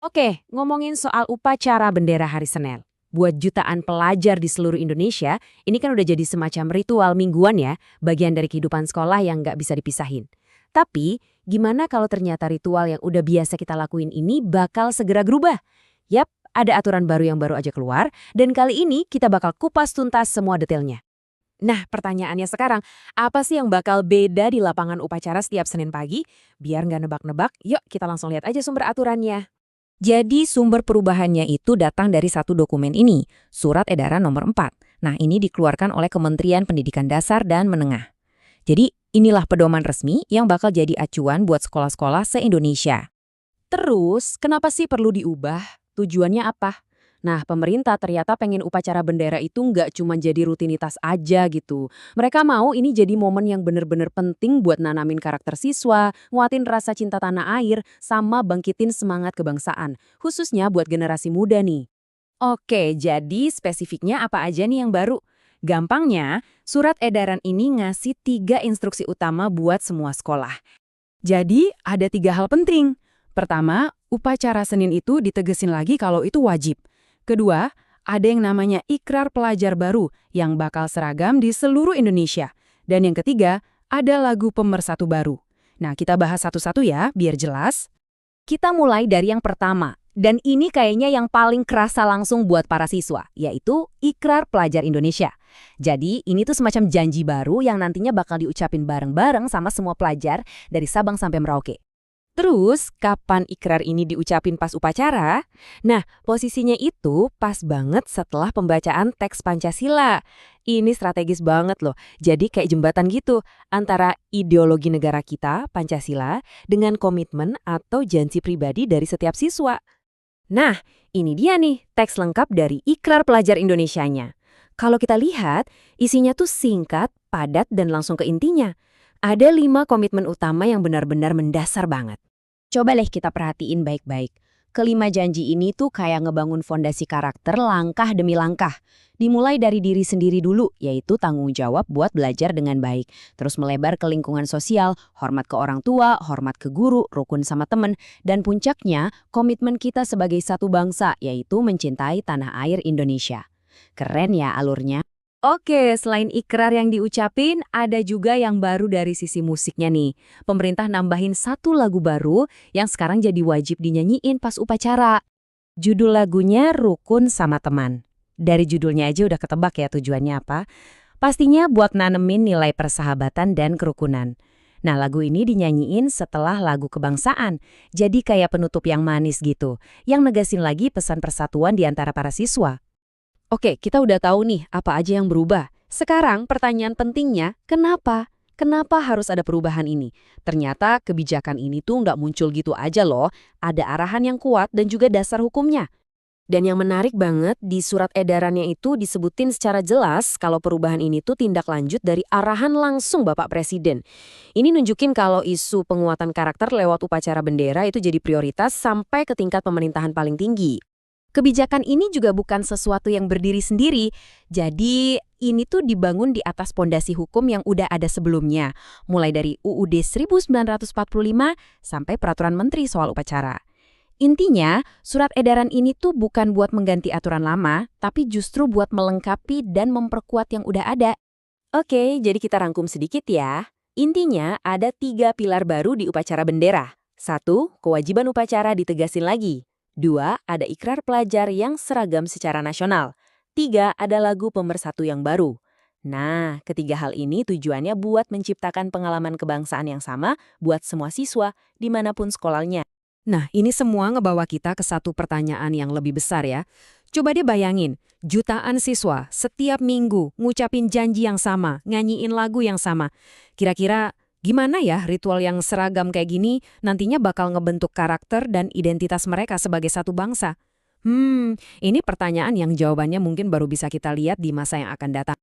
Oke, ngomongin soal upacara bendera Hari Senin. Buat jutaan pelajar di seluruh Indonesia, ini kan udah jadi semacam ritual mingguan ya, bagian dari kehidupan sekolah yang nggak bisa dipisahin. Tapi, gimana kalau ternyata ritual yang udah biasa kita lakuin ini bakal segera berubah? Yap, ada aturan baru yang baru aja keluar, dan kali ini kita bakal kupas tuntas semua detailnya. Nah, pertanyaannya sekarang, apa sih yang bakal beda di lapangan upacara setiap Senin pagi? Biar nggak nebak-nebak, yuk kita langsung lihat aja sumber aturannya. Jadi sumber perubahannya itu datang dari satu dokumen ini, Surat Edaran Nomor 4. Nah, ini dikeluarkan oleh Kementerian Pendidikan Dasar dan Menengah. Jadi, inilah pedoman resmi yang bakal jadi acuan buat sekolah-sekolah se-Indonesia. Terus, kenapa sih perlu diubah? Tujuannya apa? Nah, pemerintah ternyata pengen upacara bendera itu nggak cuma jadi rutinitas aja gitu. Mereka mau ini jadi momen yang bener-bener penting buat nanamin karakter siswa, nguatin rasa cinta tanah air, sama bangkitin semangat kebangsaan. Khususnya buat generasi muda nih. Oke, jadi spesifiknya apa aja nih yang baru? Gampangnya, surat edaran ini ngasih 3 instruksi utama buat semua sekolah. Jadi, ada 3 hal penting. Pertama, upacara Senin itu ditegesin lagi kalau itu wajib. Kedua, ada yang namanya ikrar pelajar baru yang bakal seragam di seluruh Indonesia. Dan yang ketiga, ada lagu pemersatu baru. Nah, kita bahas satu-satu ya, biar jelas. Kita mulai dari yang pertama, dan ini kayaknya yang paling kerasa langsung buat para siswa, yaitu Ikrar Pelajar Indonesia. Jadi, ini tuh semacam janji baru yang nantinya bakal diucapin bareng-bareng sama semua pelajar dari Sabang sampai Merauke. Terus, kapan ikrar ini diucapin pas upacara? Nah, posisinya itu pas banget setelah pembacaan teks Pancasila. Ini strategis banget loh. Jadi kayak jembatan gitu antara ideologi negara kita, Pancasila, dengan komitmen atau janji pribadi dari setiap siswa. Nah, ini dia nih teks lengkap dari Ikrar Pelajar Indonesianya. Kalau kita lihat, isinya tuh singkat, padat, dan langsung ke intinya. Ada 5 komitmen utama yang benar-benar mendasar banget. Coba deh kita perhatiin baik-baik. Kelima janji ini tuh kayak ngebangun fondasi karakter langkah demi langkah. Dimulai dari diri sendiri dulu, yaitu tanggung jawab buat belajar dengan baik. Terus melebar ke lingkungan sosial, hormat ke orang tua, hormat ke guru, rukun sama temen. Dan puncaknya, komitmen kita sebagai satu bangsa, yaitu mencintai tanah air Indonesia. Keren ya alurnya. Oke, selain ikrar yang diucapin, ada juga yang baru dari sisi musiknya nih. Pemerintah nambahin 1 lagu baru yang sekarang jadi wajib dinyanyiin pas upacara. Judul lagunya Rukun Sama Teman. Dari judulnya aja udah ketebak ya tujuannya apa. Pastinya buat nanemin nilai persahabatan dan kerukunan. Nah, lagu ini dinyanyiin setelah lagu kebangsaan. Jadi kayak penutup yang manis gitu, yang negasin lagi pesan persatuan di antara para siswa. Oke, kita udah tahu nih apa aja yang berubah. Sekarang pertanyaan pentingnya, kenapa? Kenapa harus ada perubahan ini? Ternyata kebijakan ini tuh nggak muncul gitu aja loh. Ada arahan yang kuat dan juga dasar hukumnya. Dan yang menarik banget, di surat edarannya itu disebutin secara jelas kalau perubahan ini tuh tindak lanjut dari arahan langsung Bapak Presiden. Ini nunjukin kalau isu penguatan karakter lewat upacara bendera itu jadi prioritas sampai ke tingkat pemerintahan paling tinggi. Kebijakan ini juga bukan sesuatu yang berdiri sendiri, jadi ini tuh dibangun di atas pondasi hukum yang udah ada sebelumnya, mulai dari UUD 1945 sampai Peraturan Menteri soal upacara. Intinya, surat edaran ini tuh bukan buat mengganti aturan lama, tapi justru buat melengkapi dan memperkuat yang udah ada. Oke, jadi kita rangkum sedikit ya. Intinya, ada 3 pilar baru di upacara bendera. 1, kewajiban upacara ditegasin lagi. 2, ada ikrar pelajar yang seragam secara nasional. 3, ada lagu pemersatu yang baru. Nah, ketiga hal ini tujuannya buat menciptakan pengalaman kebangsaan yang sama buat semua siswa dimanapun sekolahnya. Nah, ini semua ngebawa kita ke satu pertanyaan yang lebih besar ya. Coba deh bayangin, jutaan siswa setiap minggu ngucapin janji yang sama, nyanyiin lagu yang sama. Kira-kira gimana ya ritual yang seragam kayak gini nantinya bakal ngebentuk karakter dan identitas mereka sebagai satu bangsa? Ini pertanyaan yang jawabannya mungkin baru bisa kita lihat di masa yang akan datang.